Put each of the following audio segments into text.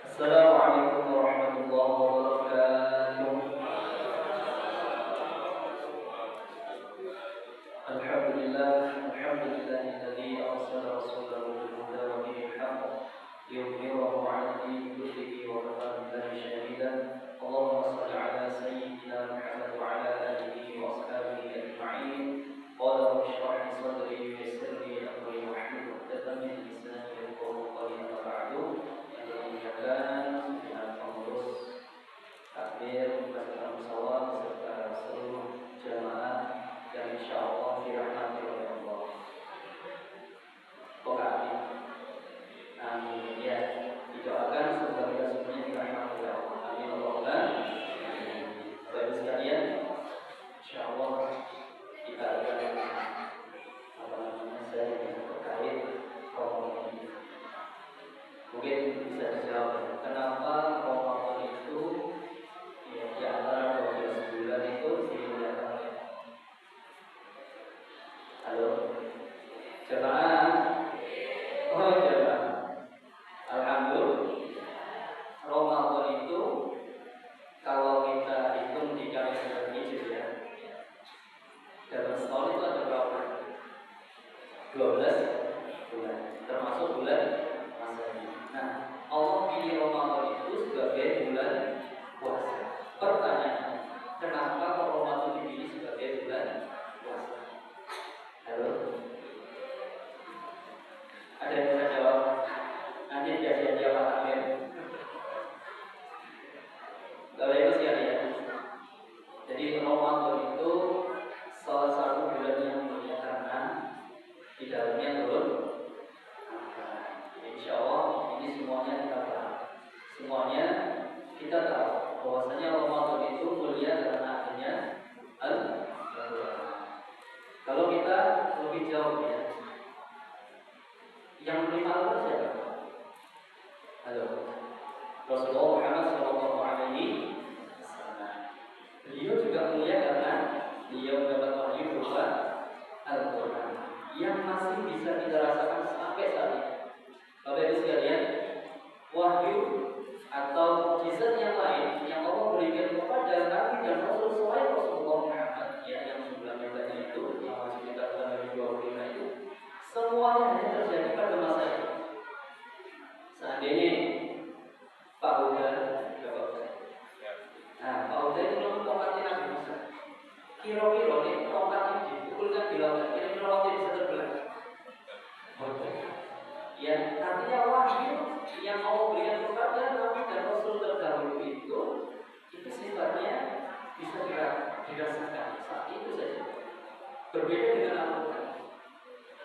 Assalamualaikum warahmatullahi wabarakatuh. Alhamdulillahilladzi arsala rasulahu bil huda wa dinil haqq liyudhhirahu 'ala dini kullihi wa kafaa billahi shahidan. Allahumma shalli 'ala sayyidina Muhammad wa 'ala alihi wa ashabihi ajma'in. Qala rabbi shrah li sadri wa yassir li amri wahlul 'uqdatam min lisani yafqahu qawli. Amma ba'du. Dengan pengurus takmir, beserta musyawarah, beserta seluruh jamaah yang insyaallah dirahmati oleh Allah. Pokoknya, amin ya. Didoakan semoga kita semuanya dirahmati oleh Allah. Amin Allahumma amin. Bapak Ibu sekalian, insyaallah kita akan terkait Ramadan ini. Mungkin bisa dijawab, kenapa Ramadan itu ya, di antara 12 bulan itu dimuliakan oleh Allah? Halo, jemaah. Oh jemaah. Alhamdulillah, Ramadan itu kalau kita hitung di kalender Hijriah, dalam setahun itu ada berapa? 12 bulan, termasuk bulan Masehi. Nah, Allah pilih Ramadan itu sebagai bulan puasa. Pertanyaannya, kenapa Ramadan dipilih sebagai bulan puasa? Halo? Ada yang bisa jawab? Nanti biasanya dia Pak Amir. Bapak Ibu sekalian, jadi Ramadan itu salah satu bulan yang mulia karena di dalamnya turun. Insya Allah ini semuanya kita paham. Semuanya kita tahu bahwasanya Ramadan itu mulia karena adanya Al-Quran. Kalau kita lebih jauh ya, yang menerima Al-Quran siapa? Halo, Rasulullah Muhammad SAW. Beliau juga mulia karena beliau mendapat wahyu berupa Al-Quran yang masih bisa kita rasakan sampai saat ini. Bapak Ibu sekalian, wahyu atau mukjizat yang lain yang Allah berikan kepada Nabi dan Rasul selain Rasulullah Muhammad yang sebelumnya tadi itu yang masih kita dari 25 itu, semuanya hanya terjadi pada masa itu. Seandainya Pak Huda, nah Pak Huda itu belum tongkatnya Nabi Musa. Kira-kira nih tongkatnya dipukulkan di lautan, kira-kira waktu bisa terbelah. Ya, artinya wahyu yang Allah berikan kepada Nabi dan Rasul terdahulu itu sifatnya bisa dirasakan saat itu saja. Berbeda dengan Al-Quran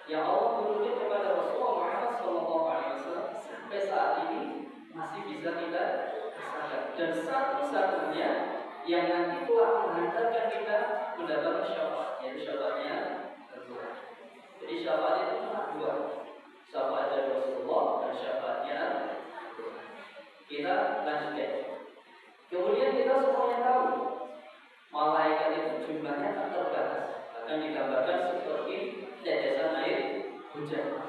yang Allah turunkan kepada Rasulullah Muhammad SAW sampai saat ini masih bisa kita rasakan. Dan satu-satunya yang nanti telah menghantarkan kita mendapatkan syafaat, yaitu syafaatnya Al-Quran. Jadi syafaat itu cuma dua. Syafaat dari Rasulullah dan syafaatnya kita lanjutkan. Kemudian kita semuanya tahu malaikat itu jumlahnya tak terbatas, akan digambarkan seperti tetesan air hujan.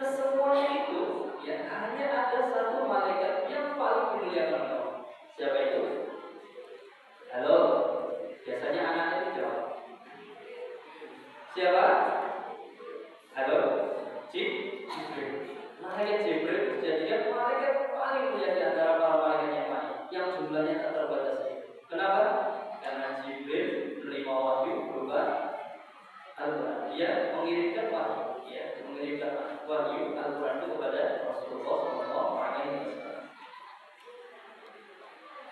Kesemuanya itu ya hanya ada satu malaikat yang paling dimuliakan Allah. Siapa itu? Halo, biasanya anaknya itu jawab. Siapa? Halo? Jibril. Malaikat Jibril jadikan malaikat paling mulia di antara para malaikat yang lain, yang jumlahnya tak terbatas. Kenapa? Karena Jibril menerima wahyu berupa Al-Quran. Dia mengirimkan wahyu, mengirimkan wahyu Al-Quran itu kepada Rasulullah SAW.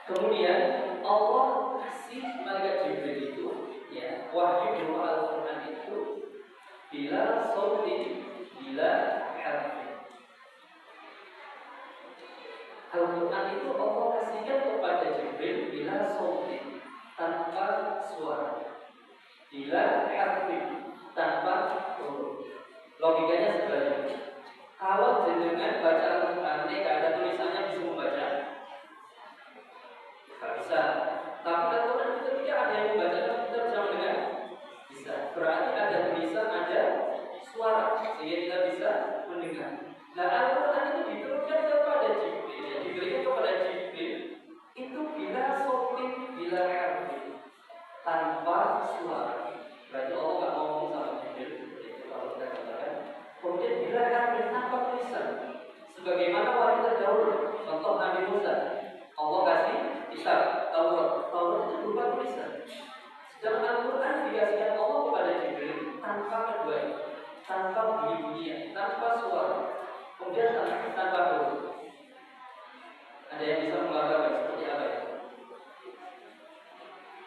Kemudian Allah kasih malaikat Jibril itu, wahyu berupa Al-Quran itu bila sautin, bila harfi. Al-Quran itu Allah kasihkan kepada Jibril bila sautin, tanpa suara, bila harfi, tanpa huruf. Logikanya sebenarnya, kalau jenengan baca Al-Quran ini gak ada tulisannya bisa membaca, gak bisa. Tapi Al-Quran itu ketika ada yang membacakan kita bisa mendengar, bisa. Berarti ada tulisan, ada suara, sehingga kita bisa mendengar. Nah Al-Quran itu diturunkan kepada Jibril. Jibril Sebagaimana wali terdahulu, contoh Nabi Musa, Allah kasih kitab Taurat. Taurat itu berupa tulisan. Sedangkan Al-Quran dikasihkan Allah kepada Jibril tanpa keduanya, tanpa bunyi-bunyian, tanpa suara, kemudian tanpa huruf. Ada yang bisa menggambarkan seperti apa ya?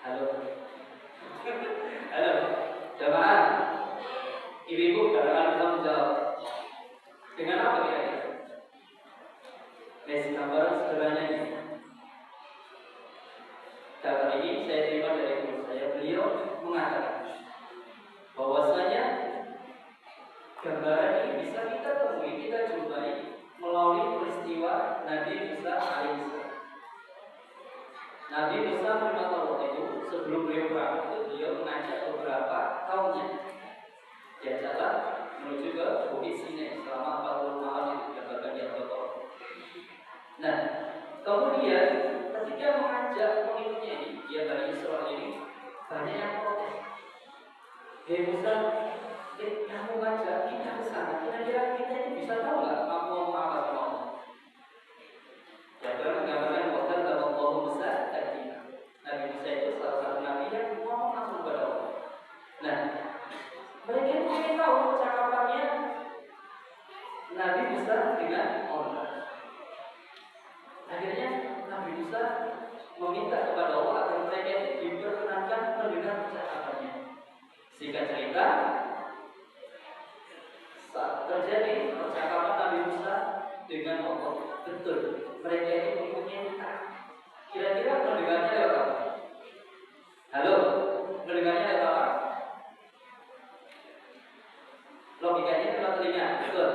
Halo, halo, jamaah, ibu-ibu, kadang-kadang bisa menjawab. Dengan apa kira-kira? Gambaran sederhananya ini. Gambar ini saya terima dari guru saya. Beliau mengatakan bahwasanya gambaran ini bisa kita temui, kita jumpai melalui peristiwa Nabi Musa alaihissalam. Nabi Musa menerima Taurat itu sebelum beliau berangkat, beliau mengajak beberapa kaumnya jalan menuju ke Bukit Sinai selama 40 malam itu digambarkan di Al-Baqarah. Nah, kemudian ketika mengajak pengikutnya ini, dia Bani Israil ini banyak yang protes. Hei Musa, kamu ngajak kita ke sana, kira-kira kita ini bisa tahu nggak kamu ngomong apa sama Allah? Ya, dalam menggambarkan wakil dalam Allah Musa tadi, Nabi Musa itu salah satu nabi yang ngomong langsung kepada Allah. Nah, mereka itu ingin tahu percakapannya Nabi Musa dengan Allah. Akhirnya Nabi Musa meminta kepada Allah agar mereka diperkenankan mendengar percakapannya. Singkat cerita, saat terjadi percakapan Nabi Musa dengan Allah, betul mereka ini mempunyai tak. Kira-kira mendengarnya lewat apa? Halo, mendengarnya lewat apa? Logikanya lewat telinga, betul.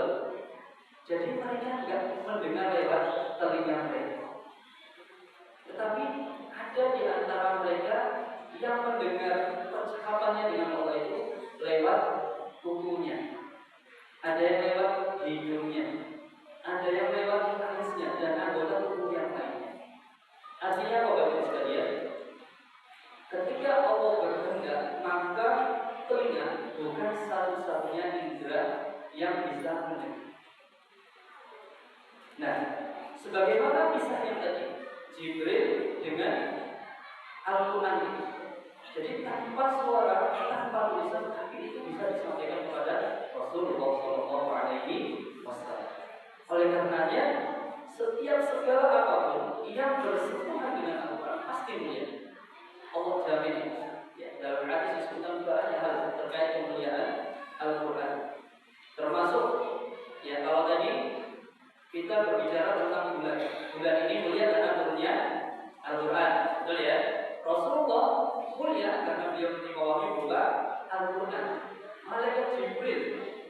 Jadi mereka tidak mendengar lewat telinga mereka. Tetapi ada di antara mereka yang mendengar percakapannya dengan Allah itu lewat kukunya, ada yang lewat hidungnya, ada yang lewat alisnya dan anggota tubuh yang lainnya. Artinya apa Bapak sekalian? Ketika Allah berkehendak, maka telinga bukan satu-satunya indera yang bisa mendengar. Nah, sebagaimana kisah yang tadi Jibril dengan Al-Quran itu, jadi tanpa suara, tanpa tulisan, tapi itu bisa disampaikan kepada Rasulullah SAW. Oleh karenanya, setiap segala apapun yang bersentuhan dengan Al-Quran pasti mulia. Allah jamin. Ya, dalam hadis disebutkan banyak hal terkait kemuliaan Al-Quran. Termasuk, ya kalau tadi kita berbicara tentang bulan. Bulan ini mulia karena turunnya Al-Quran, betul ya? Rasulullah mulia karena beliau menerima wahyu berupa Al-Quran. Malaikat Jibril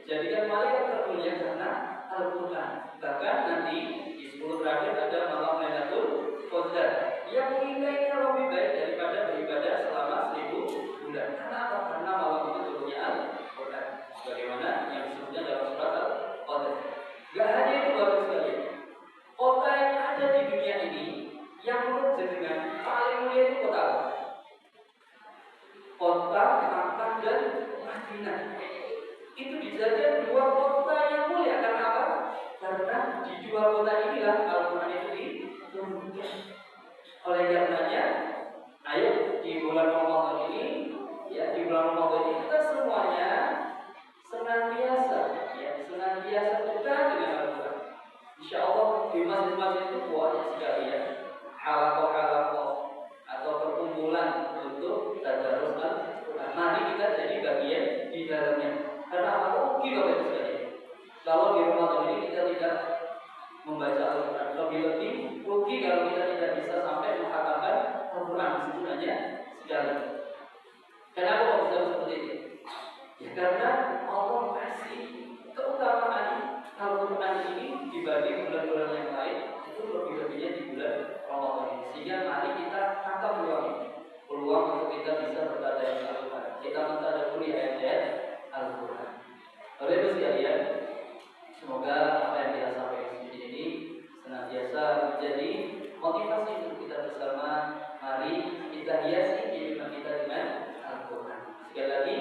jadikan malaikat termulia karena Al-Quran. Bahkan nanti di 10 terakhir ada malam Lailatul Qadar yang nilainya lebih baik daripada beribadah selama 1000 bulan. Karena apa? Karena malam itu turunnya Al-Quran. Bagaimana yang disebutnya dalam surat Al-Qadar. Gak hanya itu bagus sekali. Kota yang ada di dunia ini yang menurut jenengan paling mulia itu kota apa? Kota Makkah dan Madinah. Itu dijadikan dua kota yang mulia karena apa? Karena di dua kota inilah Al-Quran itu diturunkan. Oleh karenanya, ayo di bulan Ramadan ini, ya di bulan Ramadan ini kita semuanya senantiasa dekat dengan Al-Quran. Insya Allah di masjid-masjid itu banyak sekali ya halakoh atau perkumpulan untuk tadarus Al-Quran. Mari kita jadi bagian di dalamnya. Karena apa? Rugi Bapak Ibu sekalian. Kalau di Ramadan ini kita tidak membaca Al-Quran, lebih-lebih rugi kalau kita tidak bisa sampai menghafalkan Al-Quran sebenarnya sekali. Kenapa kok bisa seperti itu? Ya karena Allah kasih keutamaan Al-Quran ini dibanding bulan-bulan yang lain itu lebih-lebihnya di bulan Ramadan ini. Sehingga mari kita tangkap peluang untuk kita bisa bertadabur Al-Quran. Kita mentadaburi ayat-ayat Al-Quran. Oleh itu sekalian, semoga apa yang kita sampaikan di sini senantiasa menjadi motivasi untuk kita bersama. Mari kita hiasi kehidupan kita dengan Al-Quran. Sekali lagi,